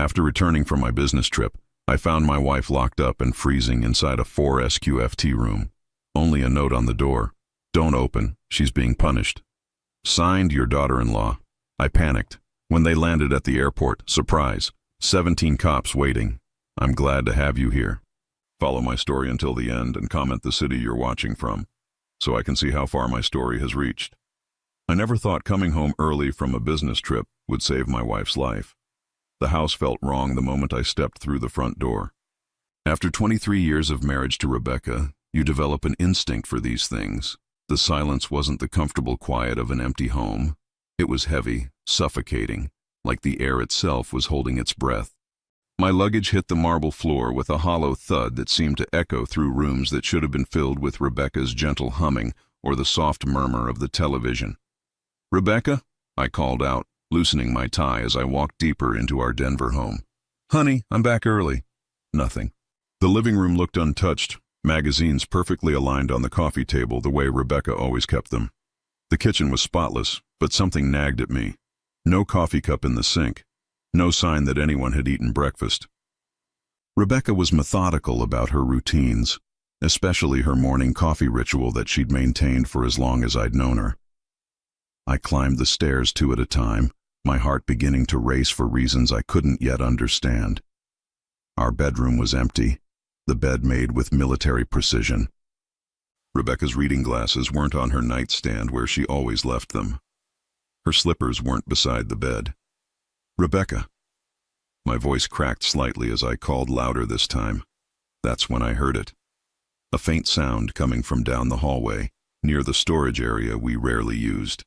After returning from my business trip, I found my wife locked up and freezing inside a 4SQFT room. Only a note on the door. Don't open, she's being punished. Signed, your daughter-in-law. I panicked. When they landed at the airport, surprise, 17 cops waiting. I'm glad to have you here. Follow my story until the end and comment the city you're watching from, so I can see how far my story has reached. I never thought coming home early from a business trip would save my wife's life. The house felt wrong the moment I stepped through the front door. After 23 years of marriage to Rebecca, you develop an instinct for these things. The silence wasn't the comfortable quiet of an empty home. It was heavy, suffocating, like the air itself was holding its breath. My luggage hit the marble floor with a hollow thud that seemed to echo through rooms that should have been filled with Rebecca's gentle humming or the soft murmur of the television. "Rebecca?" I called out, loosening my tie as I walked deeper into our Denver home. "Honey, I'm back early." Nothing. The living room looked untouched, magazines perfectly aligned on the coffee table the way Rebecca always kept them. The kitchen was spotless, but something nagged at me. No coffee cup in the sink. No sign that anyone had eaten breakfast. Rebecca was methodical about her routines, especially her morning coffee ritual that she'd maintained for as long as I'd known her. I climbed the stairs 2 at a time, my heart beginning to race for reasons I couldn't yet understand. Our bedroom was empty, the bed made with military precision. Rebecca's reading glasses weren't on her nightstand where she always left them. Her slippers weren't beside the bed. "Rebecca." My voice cracked slightly as I called louder this time. That's when I heard it. A faint sound coming from down the hallway, near the storage area we rarely used.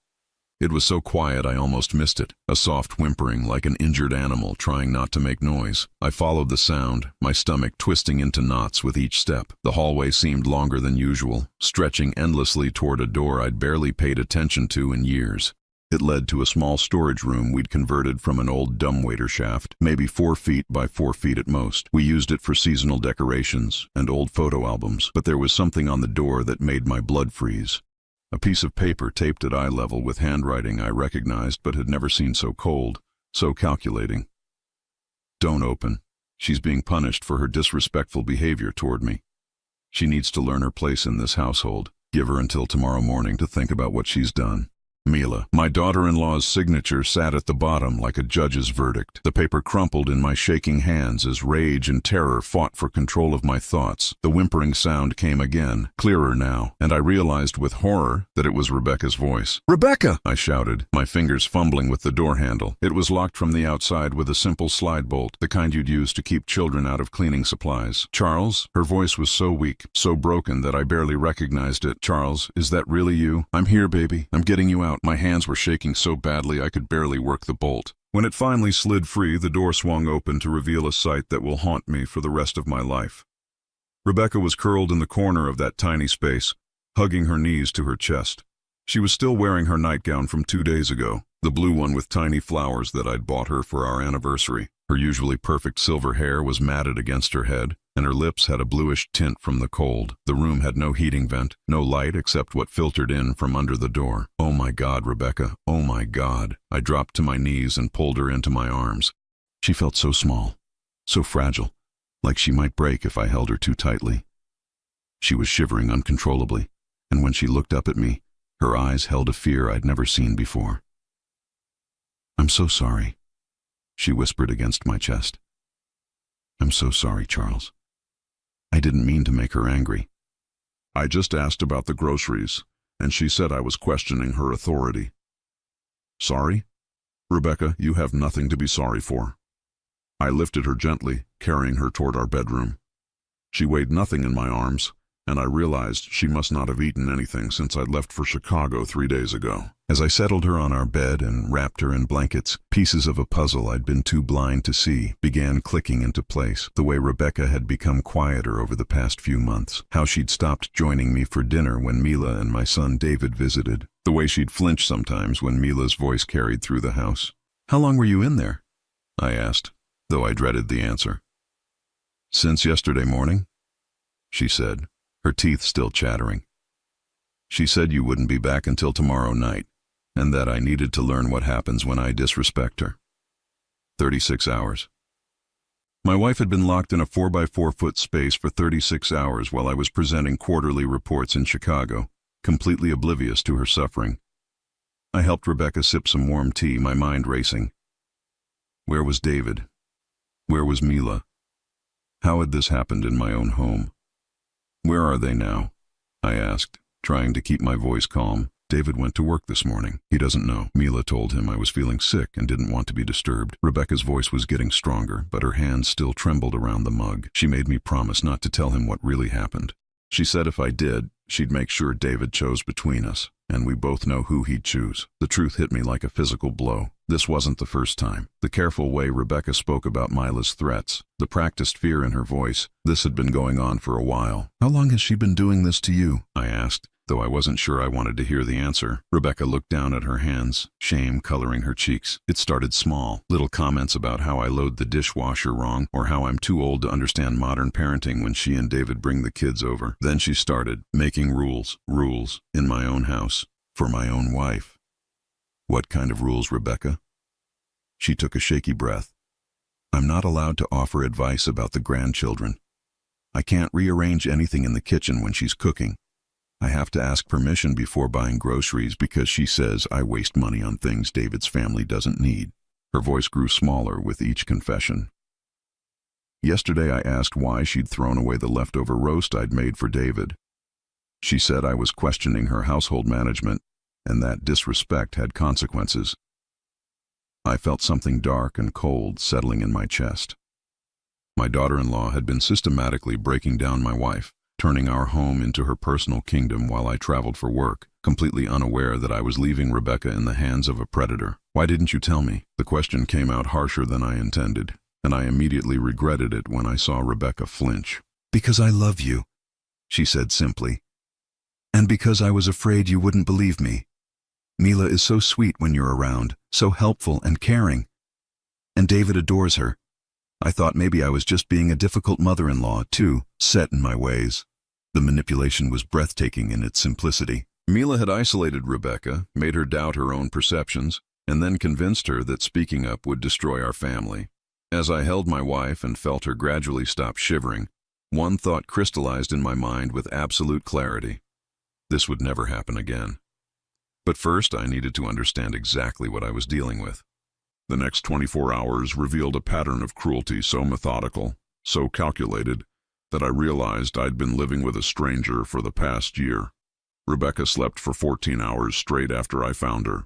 It was so quiet I almost missed it, a soft whimpering like an injured animal trying not to make noise. I followed the sound, my stomach twisting into knots with each step. The hallway seemed longer than usual, stretching endlessly toward a door I'd barely paid attention to in years. It led to a small storage room we'd converted from an old dumbwaiter shaft, maybe 4 feet by 4 feet at most. We used it for seasonal decorations and old photo albums, but there was something on the door that made my blood freeze. A piece of paper taped at eye level with handwriting I recognized but had never seen so cold, so calculating. "Don't open. She's being punished for her disrespectful behavior toward me. She needs to learn her place in this household. Give her until tomorrow morning to think about what she's done. Mila." My daughter-in-law's signature sat at the bottom like a judge's verdict. The paper crumpled in my shaking hands as rage and terror fought for control of my thoughts. The whimpering sound came again, clearer now, and I realized with horror that it was Rebecca's voice. "Rebecca!" I shouted, my fingers fumbling with the door handle. It was locked from the outside with a simple slide bolt, the kind you'd use to keep children out of cleaning supplies. "Charles?" Her voice was so weak, so broken that I barely recognized it. "Charles, is that really you? I'm here, baby. I'm getting you out." My hands were shaking so badly I could barely work the bolt. When it finally slid free, the door swung open to reveal a sight that will haunt me for the rest of my life. Rebecca was curled in the corner of that tiny space, hugging her knees to her chest. She was still wearing her nightgown from 2 days ago, the blue one with tiny flowers that I'd bought her for our anniversary. Her usually perfect silver hair was matted against her head, and her lips had a bluish tint from the cold. The room had no heating vent, no light except what filtered in from under the door. "Oh my God, Rebecca, oh my God." I dropped to my knees and pulled her into my arms. She felt so small, so fragile, like she might break if I held her too tightly. She was shivering uncontrollably, and when she looked up at me, her eyes held a fear I'd never seen before. "I'm so sorry," she whispered against my chest. "I'm so sorry, Charles. I didn't mean to make her angry. I just asked about the groceries, and she said I was questioning her authority." "Sorry? Rebecca, you have nothing to be sorry for." I lifted her gently, carrying her toward our bedroom. She weighed nothing in my arms, and I realized she must not have eaten anything since I'd left for Chicago 3 days ago. As I settled her on our bed and wrapped her in blankets, pieces of a puzzle I'd been too blind to see began clicking into place. The way Rebecca had become quieter over the past few months, how she'd stopped joining me for dinner when Mila and my son David visited, the way she'd flinch sometimes when Mila's voice carried through the house. "How long were you in there?" I asked, though I dreaded the answer. "Since yesterday morning," she said, her teeth still chattering. "She said you wouldn't be back until tomorrow night, and that I needed to learn what happens when I disrespect her. 36 hours. My wife had been locked in a 4x4-foot space for 36 hours while I was presenting quarterly reports in Chicago, completely oblivious to her suffering. I helped Rebecca sip some warm tea, my mind racing. Where was David? Where was Mila? How had this happened in my own home? Where are they now? I asked, trying to keep my voice calm. David went to work this morning. He doesn't know. Mila told him I was feeling sick and didn't want to be disturbed. Rebecca's voice was getting stronger, but her hands still trembled around the mug. She made me promise not to tell him what really happened. She said if I did, she'd make sure David chose between us, and we both know who he'd choose. The truth hit me like a physical blow. This wasn't the first time. The careful way Rebecca spoke about Mila's threats, the practiced fear in her voice, this had been going on for a while. How long has she been doing this to you? I asked, though I wasn't sure I wanted to hear the answer. Rebecca looked down at her hands, shame coloring her cheeks. It started small, little comments about how I load the dishwasher wrong or how I'm too old to understand modern parenting when she and David bring the kids over. Then she started making rules, in my own house, for my own wife. What kind of rules, Rebecca? She took a shaky breath. I'm not allowed to offer advice about the grandchildren. I can't rearrange anything in the kitchen when she's cooking. I have to ask permission before buying groceries because she says I waste money on things David's family doesn't need. Her voice grew smaller with each confession. Yesterday I asked why she'd thrown away the leftover roast I'd made for David. She said I was questioning her household management and that disrespect had consequences. I felt something dark and cold settling in my chest. My daughter-in-law had been systematically breaking down my wife, turning our home into her personal kingdom while I traveled for work, completely unaware that I was leaving Rebecca in the hands of a predator. Why didn't you tell me? The question came out harsher than I intended, and I immediately regretted it when I saw Rebecca flinch. Because I love you, she said simply. And because I was afraid you wouldn't believe me. Mila is so sweet when you're around, so helpful and caring. And David adores her. I thought maybe I was just being a difficult mother-in-law, too, set in my ways. The manipulation was breathtaking in its simplicity. Mila had isolated Rebecca, made her doubt her own perceptions, and then convinced her that speaking up would destroy our family. As I held my wife and felt her gradually stop shivering, one thought crystallized in my mind with absolute clarity. This would never happen again. But first, I needed to understand exactly what I was dealing with. The next 24 hours revealed a pattern of cruelty so methodical, so calculated, that I realized I'd been living with a stranger for the past year. Rebecca slept for 14 hours straight after I found her.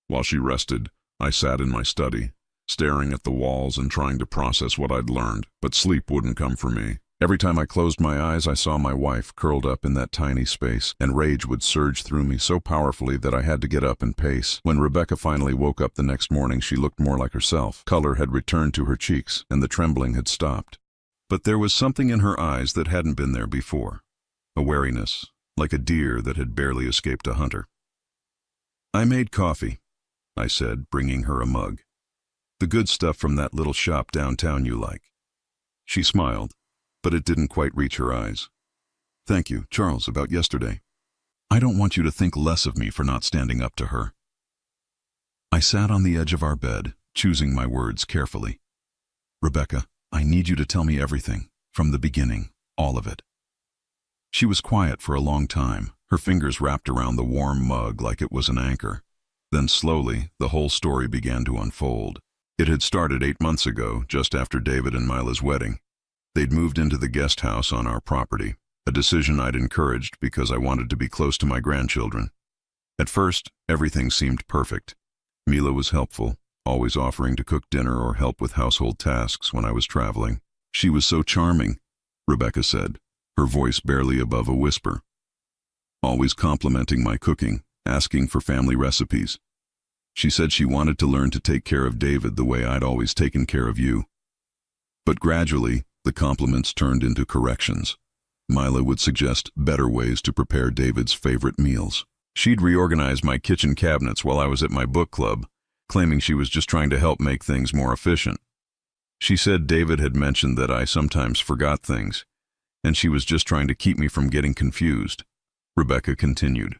While she rested, I sat in my study, staring at the walls and trying to process what I'd learned, but sleep wouldn't come for me. Every time I closed my eyes, I saw my wife curled up in that tiny space, and rage would surge through me so powerfully that I had to get up and pace. When Rebecca finally woke up the next morning, she looked more like herself. Color had returned to her cheeks, and the trembling had stopped. But there was something in her eyes that hadn't been there before. A wariness, like a deer that had barely escaped a hunter. I made coffee, I said, bringing her a mug. The good stuff from that little shop downtown you like. She smiled, but it didn't quite reach her eyes. Thank you, Charles, about yesterday. I don't want you to think less of me for not standing up to her. I sat on the edge of our bed, choosing my words carefully. Rebecca, I need you to tell me everything, from the beginning, all of it. She was quiet for a long time, her fingers wrapped around the warm mug like it was an anchor. Then slowly, the whole story began to unfold. It had started 8 months ago, just after David and Mila's wedding. They'd moved into the guest house on our property, a decision I'd encouraged because I wanted to be close to my grandchildren. At first, everything seemed perfect. Mila was helpful, always offering to cook dinner or help with household tasks when I was traveling. She was so charming, Rebecca said, her voice barely above a whisper. Always complimenting my cooking, asking for family recipes. She said she wanted to learn to take care of David the way I'd always taken care of you. But gradually, the compliments turned into corrections. Mila would suggest better ways to prepare David's favorite meals. She'd reorganize my kitchen cabinets while I was at my book club, claiming she was just trying to help make things more efficient. She said David had mentioned that I sometimes forgot things, and she was just trying to keep me from getting confused. Rebecca continued.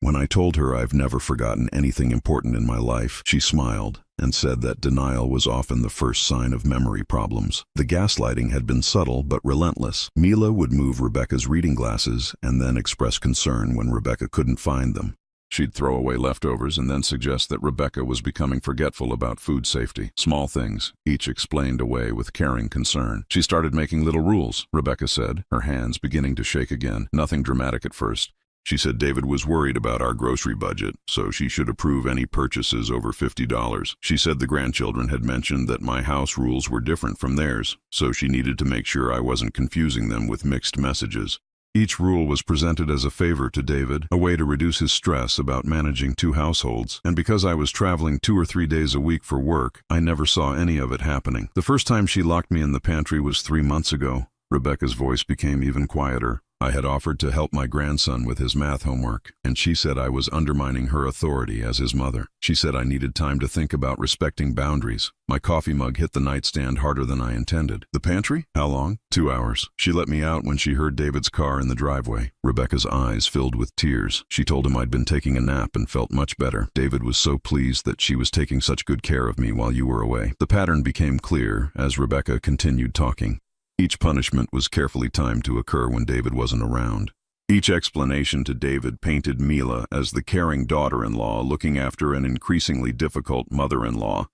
When I told her I've never forgotten anything important in my life, she smiled and said that denial was often the first sign of memory problems. The gaslighting had been subtle but relentless. Mila would move Rebecca's reading glasses and then express concern when Rebecca couldn't find them. She'd throw away leftovers and then suggest that Rebecca was becoming forgetful about food safety. Small things, each explained away with caring concern. She started making little rules, Rebecca said, her hands beginning to shake again. Nothing dramatic at first. She said David was worried about our grocery budget, so she should approve any purchases over $50. She said the grandchildren had mentioned that my house rules were different from theirs, so she needed to make sure I wasn't confusing them with mixed messages. Each rule was presented as a favor to David, a way to reduce his stress about managing two households, and because I was traveling 2 or 3 days a week for work, I never saw any of it happening. The first time she locked me in the pantry was 3 months ago. Rebecca's voice became even quieter. I had offered to help my grandson with his math homework, and she said I was undermining her authority as his mother. She said I needed time to think about respecting boundaries. My coffee mug hit the nightstand harder than I intended. The pantry? How long? 2 hours. She let me out when she heard David's car in the driveway. Rebecca's eyes filled with tears. She told him I'd been taking a nap and felt much better. David was so pleased that she was taking such good care of me while you were away. The pattern became clear as Rebecca continued talking. Each punishment was carefully timed to occur when David wasn't around. Each explanation to David painted Mila as the caring daughter-in-law looking after an increasingly difficult mother-in-law.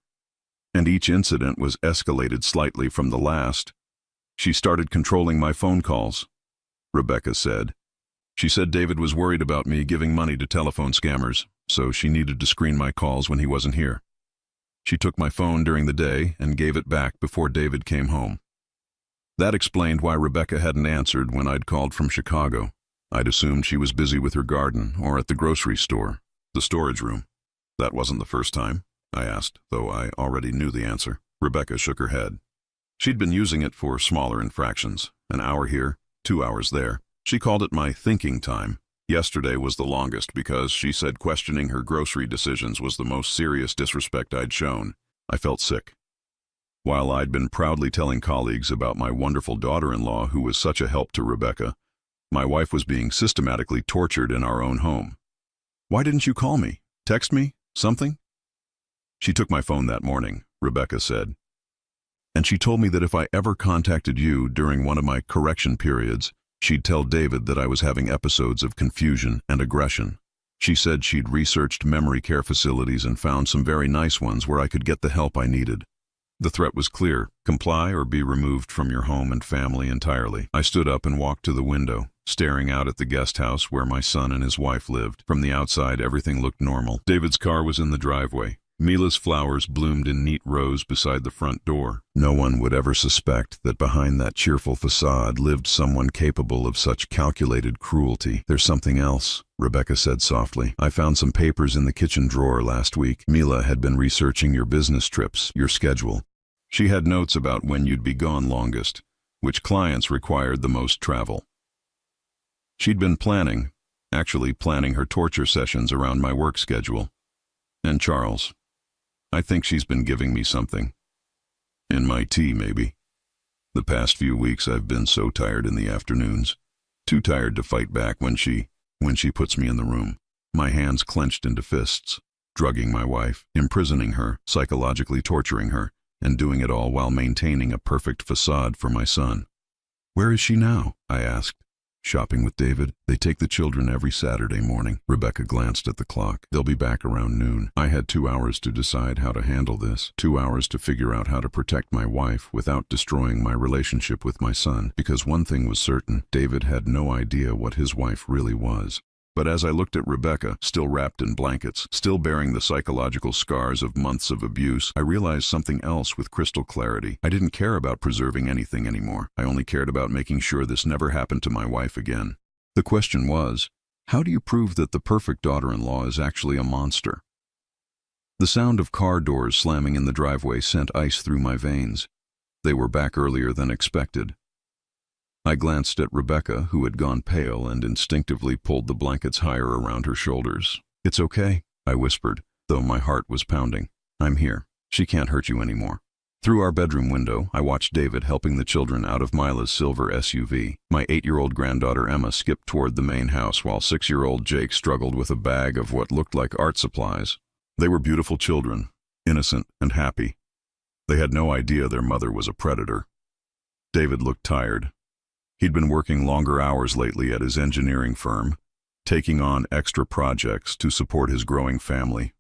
And each incident was escalated slightly from the last. She started controlling my phone calls, Rebecca said. She said David was worried about me giving money to telephone scammers, so she needed to screen my calls when he wasn't here. She took my phone during the day and gave it back before David came home. That explained why Rebecca hadn't answered when I'd called from Chicago. I'd assumed she was busy with her garden or at the grocery store, the storage room. That wasn't the first time, I asked, though I already knew the answer. Rebecca shook her head. She'd been using it for smaller infractions, an hour here, 2 hours there. She called it my thinking time. Yesterday was the longest because she said questioning her grocery decisions was the most serious disrespect I'd shown. I felt sick. While I'd been proudly telling colleagues about my wonderful daughter-in-law who was such a help to Rebecca, my wife was being systematically tortured in our own home. Why didn't you call me? Text me? Something? She took my phone that morning, Rebecca said. And she told me that if I ever contacted you during one of my correction periods, she'd tell David that I was having episodes of confusion and aggression. She said she'd researched memory care facilities and found some very nice ones where I could get the help I needed. The threat was clear: comply or be removed from your home and family entirely. I stood up and walked to the window, staring out at the guest house where my son and his wife lived. From the outside, everything looked normal. David's car was in the driveway. Mila's flowers bloomed in neat rows beside the front door. No one would ever suspect that behind that cheerful facade lived someone capable of such calculated cruelty. There's something else, Rebecca said softly. I found some papers in the kitchen drawer last week. Mila had been researching your business trips, your schedule. She had notes about when you'd be gone longest, which clients required the most travel. She'd been planning her torture sessions around my work schedule. And Charles. I think she's been giving me something. In my tea, maybe. The past few weeks I've been so tired in the afternoons. Too tired to fight back when she puts me in the room. My hands clenched into fists, drugging my wife, imprisoning her, psychologically torturing her, and doing it all while maintaining a perfect facade for my son. Where is she now? I asked. Shopping with David. They take the children every Saturday morning. Rebecca glanced at the clock. They'll be back around noon. I had 2 hours to decide how to handle this. 2 hours to figure out how to protect my wife without destroying my relationship with my son. Because one thing was certain, David had no idea what his wife really was. But as I looked at Rebecca, still wrapped in blankets, still bearing the psychological scars of months of abuse, I realized something else with crystal clarity. I didn't care about preserving anything anymore. I only cared about making sure this never happened to my wife again. The question was, how do you prove that the perfect daughter-in-law is actually a monster? The sound of car doors slamming in the driveway sent ice through my veins. They were back earlier than expected. I glanced at Rebecca, who had gone pale, and instinctively pulled the blankets higher around her shoulders. It's okay, I whispered, though my heart was pounding. I'm here. She can't hurt you anymore. Through our bedroom window, I watched David helping the children out of Mila's silver SUV. My 8-year-old granddaughter Emma skipped toward the main house while 6-year-old Jake struggled with a bag of what looked like art supplies. They were beautiful children, innocent and happy. They had no idea their mother was a predator. David looked tired. He'd been working longer hours lately at his engineering firm, taking on extra projects to support his growing family.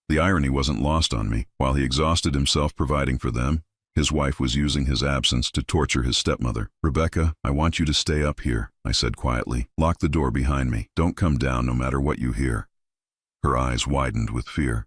The irony wasn't lost on me. While he exhausted himself providing for them, his wife was using his absence to torture his stepmother. "Rebecca, I want you to stay up here," I said quietly. "Lock the door behind me. Don't come down no matter what you hear." Her eyes widened with fear.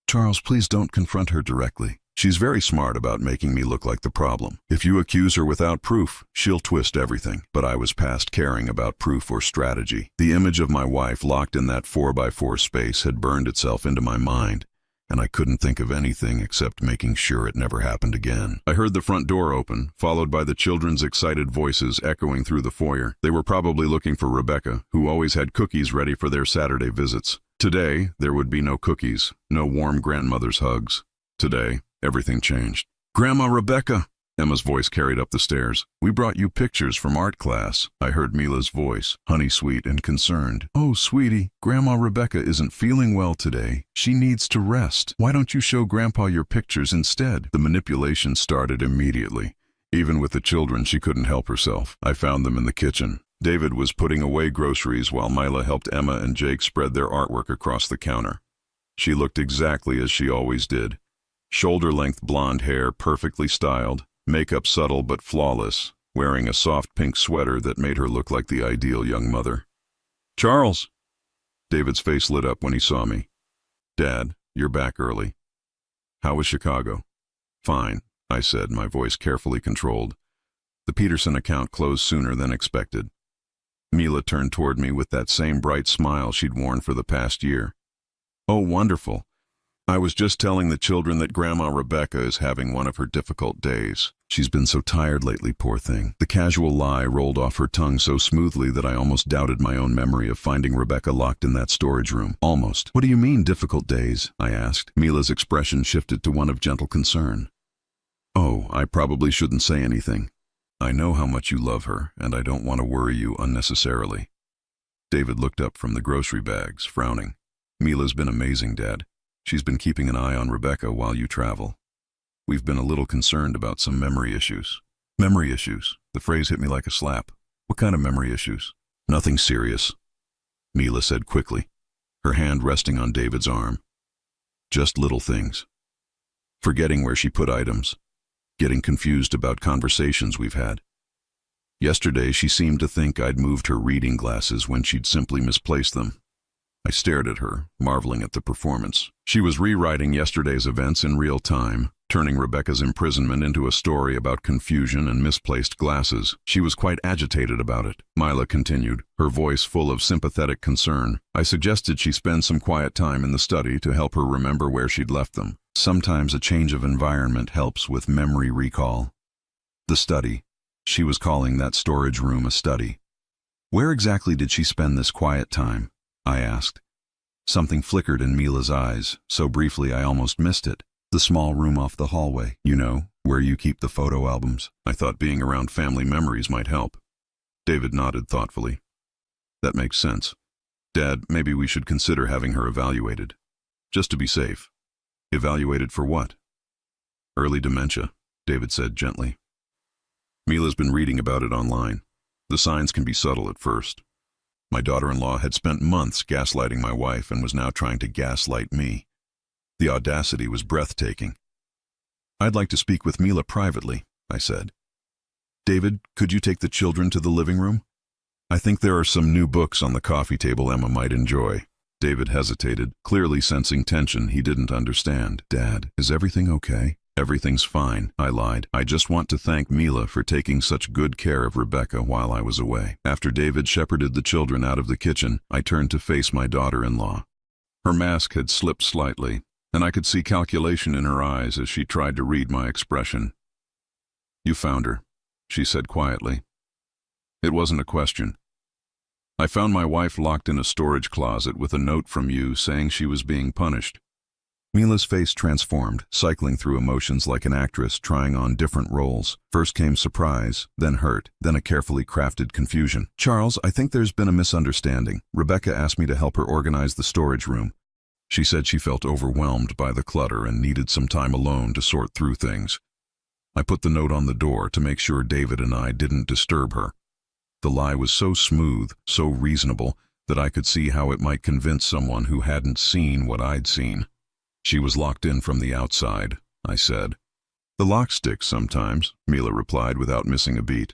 "Charles, please don't confront her directly. She's very smart about making me look like the problem. If you accuse her without proof, she'll twist everything." But I was past caring about proof or strategy. The image of my wife locked in that 4x4 space had burned itself into my mind, and I couldn't think of anything except making sure it never happened again. I heard the front door open, followed by the children's excited voices echoing through the foyer. They were probably looking for Rebecca, who always had cookies ready for their Saturday visits. Today, there would be no cookies, no warm grandmother's hugs. Today, everything changed. "Grandma Rebecca," Emma's voice carried up the stairs. "We brought you pictures from art class." I heard Mila's voice, honey-sweet and concerned. "Oh, sweetie, Grandma Rebecca isn't feeling well today. She needs to rest. Why don't you show Grandpa your pictures instead?" The manipulation started immediately. Even with the children, she couldn't help herself. I found them in the kitchen. David was putting away groceries while Mila helped Emma and Jake spread their artwork across the counter. She looked exactly as she always did. Shoulder-length blonde hair perfectly styled, makeup subtle but flawless, wearing a soft pink sweater that made her look like the ideal young mother. "Charles!" David's face lit up when he saw me. "Dad, you're back early. How was Chicago?" "Fine," I said, my voice carefully controlled. The Peterson account closed sooner than expected. Mila turned toward me with that same bright smile she'd worn for the past year. "Oh, wonderful. I was just telling the children that Grandma Rebecca is having one of her difficult days. She's been so tired lately, poor thing." The casual lie rolled off her tongue so smoothly that I almost doubted my own memory of finding Rebecca locked in that storage room. Almost. "What do you mean, difficult days?" I asked. Mila's expression shifted to one of gentle concern. "Oh, I probably shouldn't say anything. I know how much you love her, and I don't want to worry you unnecessarily." David looked up from the grocery bags, frowning. "Mila's been amazing, Dad. She's been keeping an eye on Rebecca while you travel. We've been a little concerned about some memory issues." "Memory issues?" The phrase hit me like a slap. "What kind of memory issues?" "Nothing serious," Mila said quickly, her hand resting on David's arm. "Just little things. Forgetting where she put items. Getting confused about conversations we've had. Yesterday, she seemed to think I'd moved her reading glasses when she'd simply misplaced them." I stared at her, marveling at the performance. She was rewriting yesterday's events in real time, turning Rebecca's imprisonment into a story about confusion and misplaced glasses. She was quite agitated about it. Mila continued, her voice full of sympathetic concern. "I suggested she spend some quiet time in the study to help her remember where she'd left them. Sometimes a change of environment helps with memory recall." The study. She was calling that storage room a study. "Where exactly did she spend this quiet time?" I asked. Something flickered in Mila's eyes, so briefly I almost missed it. "The small room off the hallway, you know, where you keep the photo albums." I thought being around family memories might help. David nodded thoughtfully. "That makes sense. Dad, maybe we should consider having her evaluated. Just to be safe." "Evaluated for what?" "Early dementia," David said gently. "Mila's been reading about it online. The signs can be subtle at first. My daughter-in-law had spent months gaslighting my wife and was now trying to gaslight me. The audacity was breathtaking. "I'd like to speak with Mila privately," I said. "David, could you take the children to the living room? I think there are some new books on the coffee table Emma might enjoy." David hesitated, clearly sensing tension he didn't understand. "Dad, is everything okay?" "Everything's fine," I lied. "I just want to thank Mila for taking such good care of Rebecca while I was away." After David shepherded the children out of the kitchen, I turned to face my daughter-in-law. Her mask had slipped slightly, and I could see calculation in her eyes as she tried to read my expression. "You found her," she said quietly. It wasn't a question. "I found my wife locked in a storage closet with a note from you saying she was being punished. Mila's face transformed, cycling through emotions like an actress trying on different roles. First came surprise, then hurt, then a carefully crafted confusion. "Charles, I think there's been a misunderstanding. Rebecca asked me to help her organize the storage room. She said she felt overwhelmed by the clutter and needed some time alone to sort through things. I put the note on the door to make sure David and I didn't disturb her." The lie was so smooth, so reasonable, that I could see how it might convince someone who hadn't seen what I'd seen. "She was locked in from the outside," I said. "The lock sticks sometimes," Mila replied without missing a beat.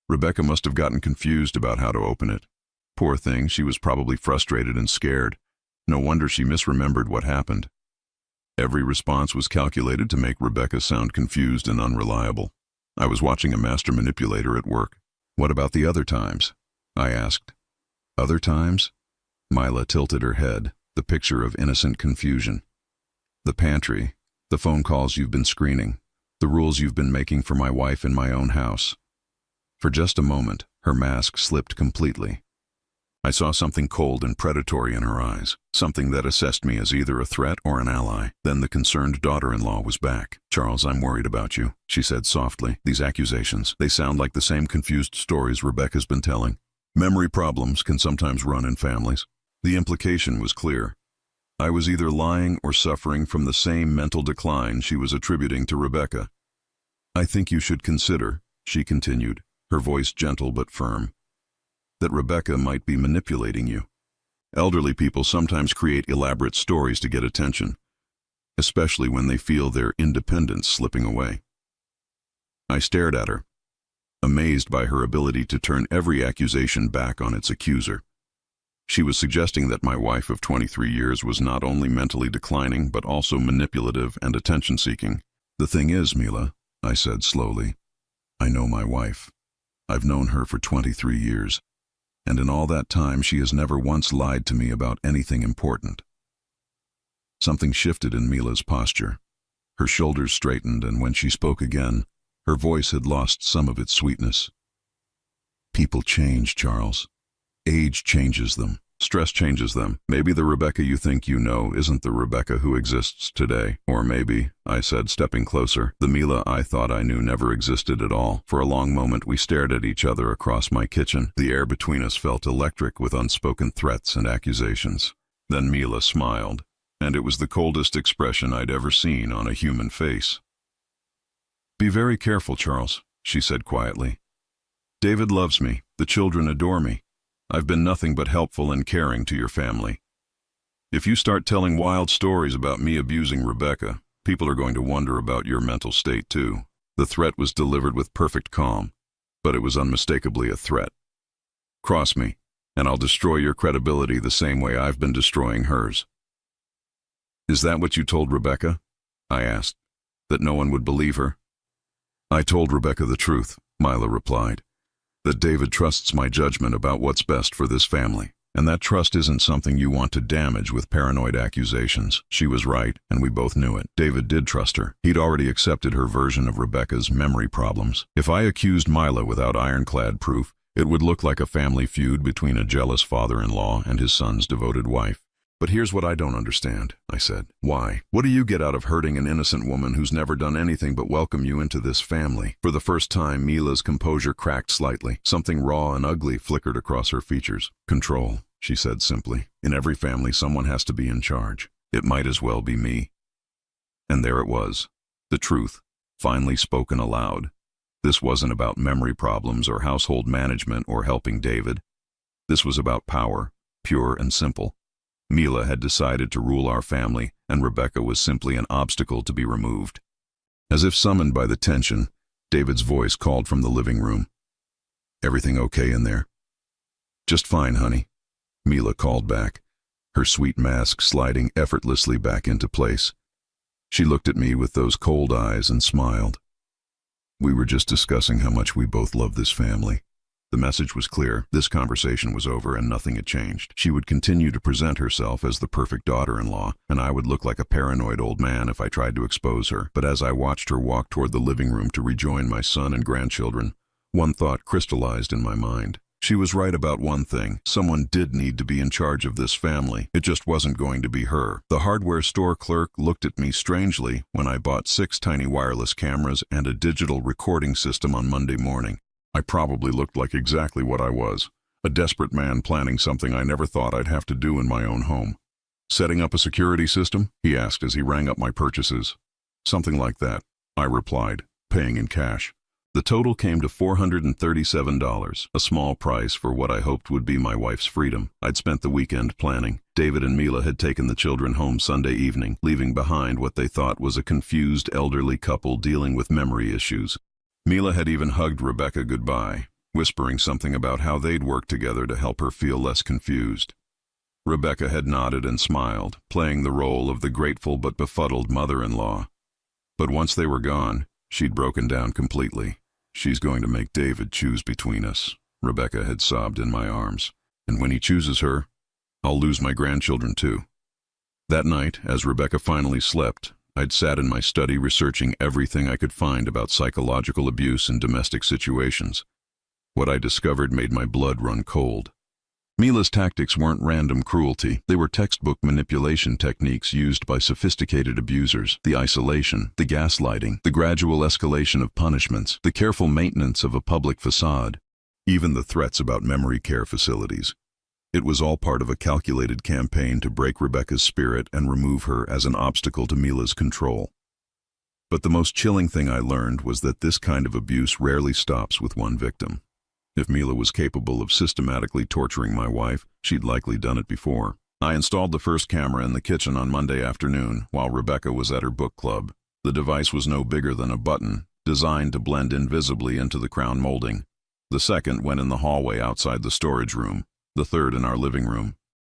"Rebecca must have gotten confused about how to open it. Poor thing, she was probably frustrated and scared. No wonder she misremembered what happened." Every response was calculated to make Rebecca sound confused and unreliable. I was watching a master manipulator at work. "What about the other times?" I asked. "Other times?" Mila tilted her head, the picture of innocent confusion. "The pantry, the phone calls you've been screening, the rules you've been making for my wife in my own house." For just a moment, her mask slipped completely. I saw something cold and predatory in her eyes, something that assessed me as either a threat or an ally. Then the concerned daughter-in-law was back. "Charles, I'm worried about you," she said softly. "These accusations, they sound like the same confused stories Rebecca's been telling. Memory problems can sometimes run in families." The implication was clear. I was either lying or suffering from the same mental decline she was attributing to Rebecca. "I think you should consider," she continued, her voice gentle but firm, "that Rebecca might be manipulating you. Elderly people sometimes create elaborate stories to get attention, especially when they feel their independence slipping away." I stared at her, amazed by her ability to turn every accusation back on its accuser. She was suggesting that my wife of 23 years was not only mentally declining but also manipulative and attention-seeking. "The thing is, Mila," I said slowly, "I know my wife. I've known her for 23 years. And in all that time she has never once lied to me about anything important." Something shifted in Mila's posture. Her shoulders straightened, and when she spoke again, her voice had lost some of its sweetness. "People change, Charles. Age changes them. Stress changes them. Maybe the Rebecca you think you know isn't the Rebecca who exists today. Or maybe," I said, stepping closer, "the Mila I thought I knew never existed at all." For a long moment we stared at each other across my kitchen. The air between us felt electric with unspoken threats and accusations. Then Mila smiled, and it was the coldest expression I'd ever seen on a human face. "Be very careful, Charles," she said quietly. "David loves me. The children adore me. I've been nothing but helpful and caring to your family. If you start telling wild stories about me abusing Rebecca, people are going to wonder about your mental state too." The threat was delivered with perfect calm, but it was unmistakably a threat. "Cross me, and I'll destroy your credibility the same way I've been destroying hers." "Is that what you told Rebecca?" I asked. "That no one would believe her?" "I told Rebecca the truth," Mila replied. "That David trusts my judgment about what's best for this family. And that trust isn't something you want to damage with paranoid accusations." She was right, and we both knew it. David did trust her. He'd already accepted her version of Rebecca's memory problems. If I accused Mila without ironclad proof, it would look like a family feud between a jealous father-in-law and his son's devoted wife. "But here's what I don't understand," I said. "Why? What do you get out of hurting an innocent woman who's never done anything but welcome you into this family?" For the first time, Mila's composure cracked slightly. Something raw and ugly flickered across her features. "Control," she said simply. "In every family, someone has to be in charge. It might as well be me." And there it was. The truth, finally spoken aloud. This wasn't about memory problems or household management or helping David. This was about power, pure and simple. Mila had decided to rule our family, and Rebecca was simply an obstacle to be removed. As if summoned by the tension, David's voice called from the living room. "Everything okay in there?" "Just fine, honey," Mila called back, her sweet mask sliding effortlessly back into place. She looked at me with those cold eyes and smiled. "We were just discussing how much we both love this family." The message was clear. This conversation was over and nothing had changed. She would continue to present herself as the perfect daughter-in-law, and I would look like a paranoid old man if I tried to expose her. But as I watched her walk toward the living room to rejoin my son and grandchildren, one thought crystallized in my mind. She was right about one thing. Someone did need to be in charge of this family. It just wasn't going to be her. The hardware store clerk looked at me strangely when I bought 6 tiny wireless cameras and a digital recording system on Monday morning. I probably looked like exactly what I was. A desperate man planning something I never thought I'd have to do in my own home. "Setting up a security system?" he asked as he rang up my purchases. "Something like that," I replied, paying in cash. The total came to $437, a small price for what I hoped would be my wife's freedom. I'd spent the weekend planning. David and Mila had taken the children home Sunday evening, leaving behind what they thought was a confused elderly couple dealing with memory issues. Mila had even hugged Rebecca goodbye, whispering something about how they'd work together to help her feel less confused. Rebecca had nodded and smiled, playing the role of the grateful but befuddled mother-in-law. But once they were gone, she'd broken down completely. "She's going to make David choose between us," Rebecca had sobbed in my arms. "And when he chooses her, I'll lose my grandchildren too." That night, as Rebecca finally slept, I'd sat in my study researching everything I could find about psychological abuse in domestic situations. What I discovered made my blood run cold. Mila's tactics weren't random cruelty. They were textbook manipulation techniques used by sophisticated abusers. The isolation, the gaslighting, the gradual escalation of punishments, the careful maintenance of a public facade, even the threats about memory care facilities. It was all part of a calculated campaign to break Rebecca's spirit and remove her as an obstacle to Mila's control. But the most chilling thing I learned was that this kind of abuse rarely stops with one victim. If Mila was capable of systematically torturing my wife, she'd likely done it before. I installed the first camera in the kitchen on Monday afternoon while Rebecca was at her book club. The device was no bigger than a button, designed to blend invisibly into the crown molding. The second went in the hallway outside the storage room, the third in our living room.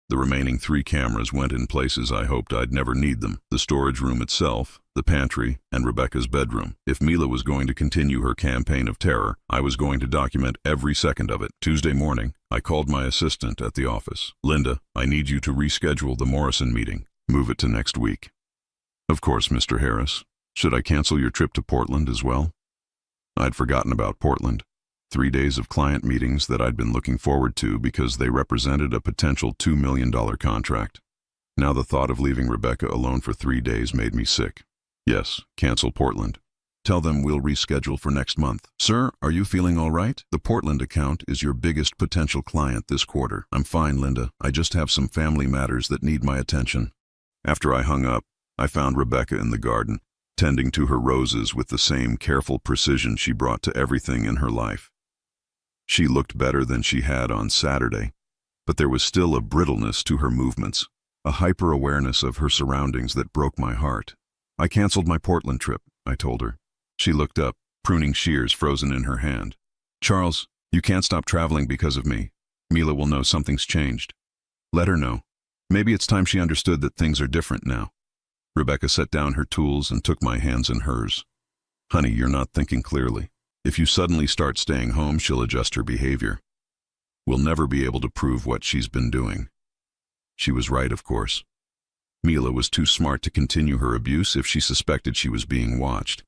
The remaining 3 cameras went in places I hoped I'd never need them: the storage room itself, the pantry, and Rebecca's bedroom. If Mila was going to continue her campaign of terror, I was going to document every second of it. Tuesday morning, I called my assistant at the office. "Linda, I need you to reschedule the Morrison meeting. Move it to next week." "Of course, Mr. Harris. Should I cancel your trip to Portland as well?" I'd forgotten about Portland. 3 days of client meetings that I'd been looking forward to because they represented a potential $2 million contract. Now the thought of leaving Rebecca alone for 3 days made me sick. "Yes, cancel Portland. Tell them we'll reschedule for next month." "Sir, are you feeling all right? The Portland account is your biggest potential client this quarter." "I'm fine, Linda. I just have some family matters that need my attention." After I hung up, I found Rebecca in the garden, tending to her roses with the same careful precision she brought to everything in her life. She looked better than she had on Saturday, but there was still a brittleness to her movements, a hyper-awareness of her surroundings that broke my heart. "I canceled my Portland trip," I told her. She looked up, pruning shears frozen in her hand. "Charles, you can't stop traveling because of me. Mila will know something's changed. Let her know. Maybe it's time she understood that things are different now." Rebecca set down her tools and took my hands in hers. "Honey, you're not thinking clearly. If you suddenly start staying home, she'll adjust her behavior. We'll never be able to prove what she's been doing." She was right, of course. Mila was too smart to continue her abuse if she suspected she was being watched.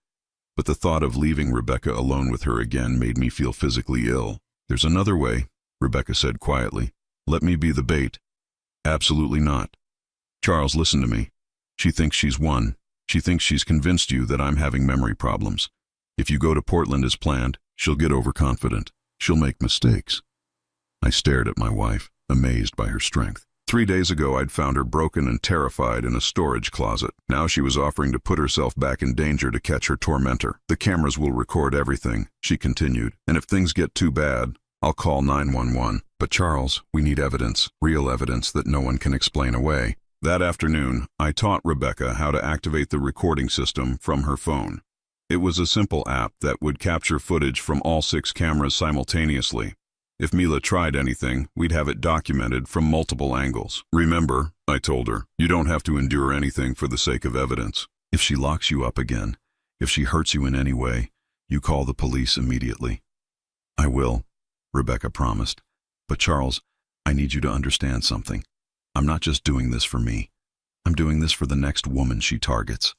But the thought of leaving Rebecca alone with her again made me feel physically ill. "There's another way," Rebecca said quietly. "Let me be the bait." "Absolutely not. Charles, listen to me. She thinks she's won. She thinks she's convinced you that I'm having memory problems. If you go to Portland as planned, she'll get overconfident. She'll make mistakes." I stared at my wife, amazed by her strength. 3 days ago, I'd found her broken and terrified in a storage closet. Now she was offering to put herself back in danger to catch her tormentor. "The cameras will record everything," she continued, "and if things get too bad, I'll call 911. But Charles, we need evidence, real evidence that no one can explain away." That afternoon, I taught Rebecca how to activate the recording system from her phone. It was a simple app that would capture footage from all 6 cameras simultaneously. If Mila tried anything, we'd have it documented from multiple angles. "Remember," I told her, "you don't have to endure anything for the sake of evidence. If she locks you up again, if she hurts you in any way, you call the police immediately." "I will," Rebecca promised. "But Charles, I need you to understand something. I'm not just doing this for me. I'm doing this for the next woman she targets."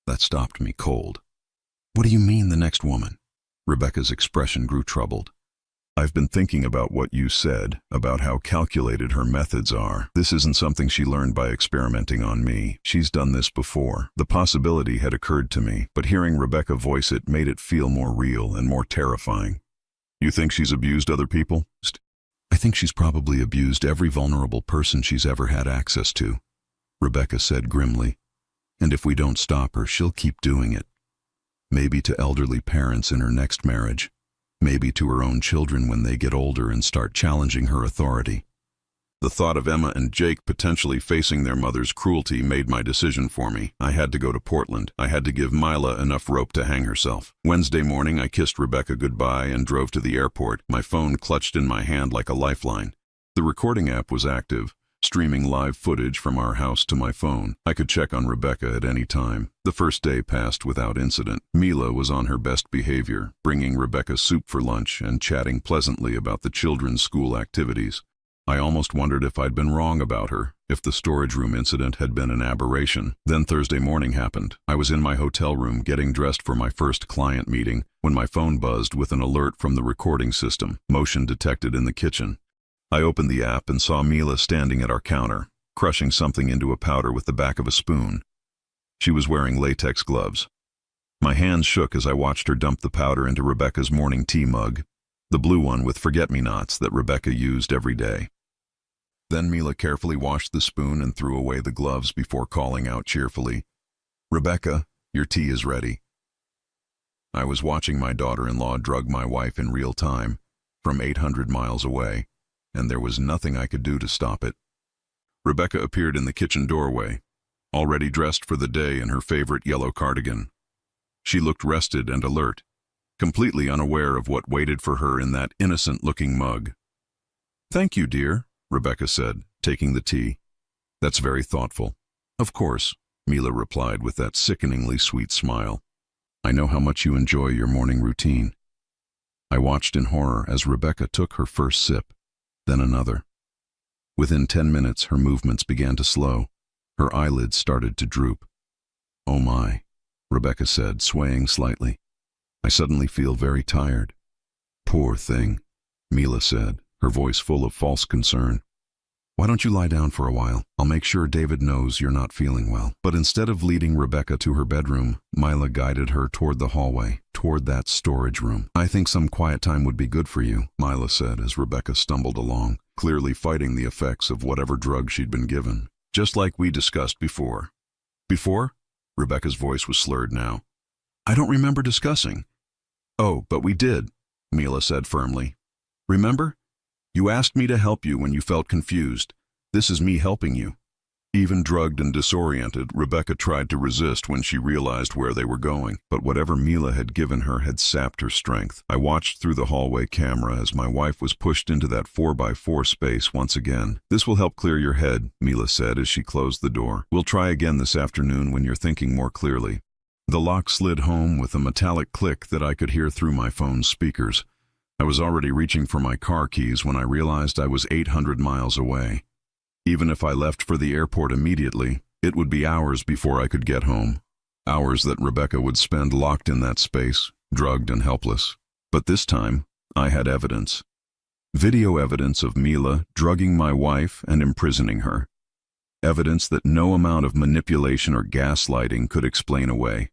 That stopped me cold. "What do you mean, the next woman?" Rebecca's expression grew troubled. I've been thinking about what you said, about how calculated her methods are. This isn't something she learned by experimenting on me. She's done this before. The possibility had occurred to me, but hearing Rebecca voice it made it feel more real and more terrifying. You think she's abused other people? I think she's probably abused every vulnerable person she's ever had access to, Rebecca said grimly. And if we don't stop her, she'll keep doing it. Maybe to elderly parents in her next marriage. Maybe to her own children when they get older and start challenging her authority. The thought of Emma and Jake potentially facing their mother's cruelty made my decision for me. I had to go to Portland. I had to give Mila enough rope to hang herself. Wednesday morning, I kissed Rebecca goodbye and drove to the airport, my phone clutched in my hand like a lifeline. The recording app was active, streaming live footage from our house to my phone. I could check on Rebecca at any time. The first day passed without incident. Mila was on her best behavior, bringing Rebecca soup for lunch and chatting pleasantly about the children's school activities. I almost wondered if I'd been wrong about her, if the storage room incident had been an aberration. Then Thursday morning happened. I was in my hotel room getting dressed for my first client meeting when my phone buzzed with an alert from the recording system, motion detected in the kitchen. I opened the app and saw Mila standing at our counter, crushing something into a powder with the back of a spoon. She was wearing latex gloves. My hands shook as I watched her dump the powder into Rebecca's morning tea mug, the blue one with forget-me-nots that Rebecca used every day. Then Mila carefully washed the spoon and threw away the gloves before calling out cheerfully, "Rebecca, your tea is ready." I was watching my daughter-in-law drug my wife in real time, from 800 miles away, and there was nothing I could do to stop it. Rebecca appeared in the kitchen doorway, already dressed for the day in her favorite yellow cardigan. She looked rested and alert, completely unaware of what waited for her in that innocent-looking mug. "Thank you, dear," Rebecca said, taking the tea. "That's very thoughtful." "Of course," Mila replied with that sickeningly sweet smile. "I know how much you enjoy your morning routine." I watched in horror as Rebecca took her first sip, then another. Within 10 minutes, her movements began to slow. Her eyelids started to droop. "Oh my," Rebecca said, swaying slightly. "I suddenly feel very tired." "Poor thing," Mila said, her voice full of false concern. "Why don't you lie down for a while? I'll make sure David knows you're not feeling well." But instead of leading Rebecca to her bedroom, Mila guided her toward the hallway, toward that storage room. "I think some quiet time would be good for you," Mila said as Rebecca stumbled along, clearly fighting the effects of whatever drug she'd been given. "Just like we discussed before." "Before?" Rebecca's voice was slurred now. "I don't remember discussing." "Oh, but we did," Mila said firmly. "Remember? You asked me to help you when you felt confused. This is me helping you." Even drugged and disoriented, Rebecca tried to resist when she realized where they were going, but whatever Mila had given her had sapped her strength. I watched through the hallway camera as my wife was pushed into that 4x4 space once again. "This will help clear your head," Mila said as she closed the door. "We'll try again this afternoon when you're thinking more clearly." The lock slid home with a metallic click that I could hear through my phone's speakers. I was already reaching for my car keys when I realized I was 800 miles away. Even if I left for the airport immediately, it would be hours before I could get home. Hours that Rebecca would spend locked in that space, drugged and helpless. But this time, I had evidence. Video evidence of Mila drugging my wife and imprisoning her. Evidence that no amount of manipulation or gaslighting could explain away.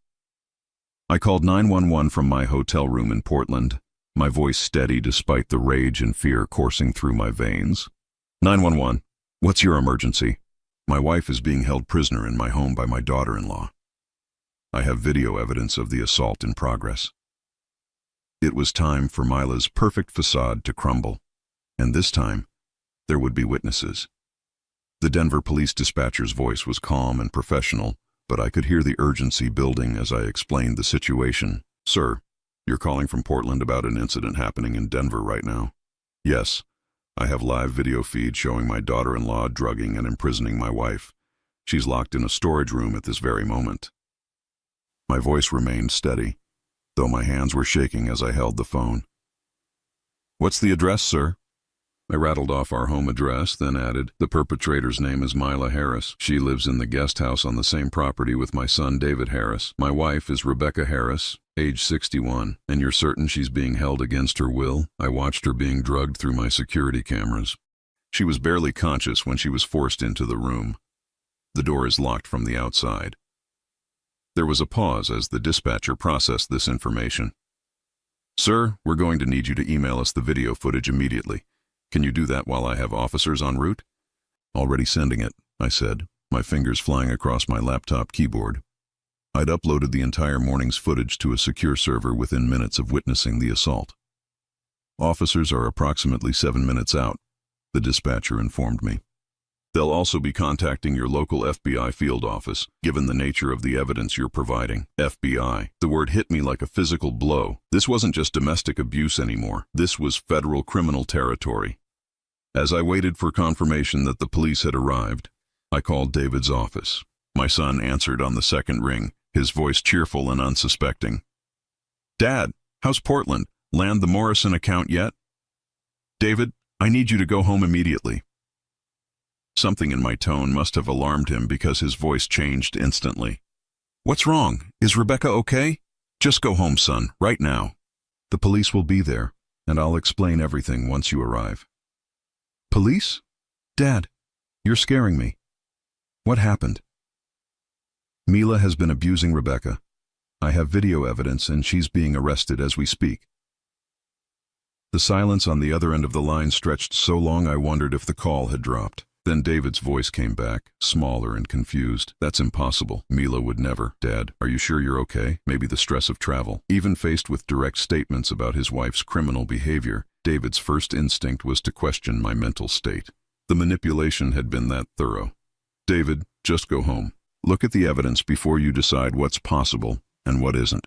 I called 911 from my hotel room in Portland, my voice steady despite the rage and fear coursing through my veins. 911, what's your emergency? My wife is being held prisoner in my home by my daughter-in-law. I have video evidence of the assault in progress. It was time for Mila's perfect facade to crumble, and this time, there would be witnesses. The Denver police dispatcher's voice was calm and professional, but I could hear the urgency building as I explained the situation. "Sir, you're calling from Portland about an incident happening in Denver right now." "Yes, I have live video feed showing my daughter-in-law drugging and imprisoning my wife. She's locked in a storage room at this very moment." My voice remained steady, though my hands were shaking as I held the phone. "What's the address, sir?" I rattled off our home address, then added, "The perpetrator's name is Mila Harris. She lives in the guest house on the same property with my son David Harris. My wife is Rebecca Harris. age 61, and you're certain she's being held against her will? I watched her being drugged through my security cameras. She was barely conscious when she was forced into the room. The door is locked from the outside. There was a pause as the dispatcher processed this information. Sir, we're going to need you to email us the video footage immediately. Can you do that while I have officers en route? Already sending it, I said, my fingers flying across my laptop keyboard. I'd uploaded the entire morning's footage to a secure server within minutes of witnessing the assault. Officers are approximately 7 minutes out, the dispatcher informed me. They'll also be contacting your local FBI field office, given the nature of the evidence you're providing. FBI. The word hit me like a physical blow. This wasn't just domestic abuse anymore. This was federal criminal territory. As I waited for confirmation that the police had arrived, I called David's office. My son answered on the second ring, his voice cheerful and unsuspecting. Dad, how's Portland? Land the Morrison account yet? David, I need you to go home immediately. Something in my tone must have alarmed him because his voice changed instantly. What's wrong? Is Rebecca okay? Just go home, son, right now. The police will be there, and I'll explain everything once you arrive. Police? Dad, you're scaring me. What happened? Mila has been abusing Rebecca. I have video evidence and she's being arrested as we speak. The silence on the other end of the line stretched so long I wondered if the call had dropped. Then David's voice came back, smaller and confused. That's impossible. Mila would never. Dad, are you sure you're okay? Maybe the stress of travel. Even faced with direct statements about his wife's criminal behavior, David's first instinct was to question my mental state. The manipulation had been that thorough. David, just go home. Look at the evidence before you decide what's possible and what isn't.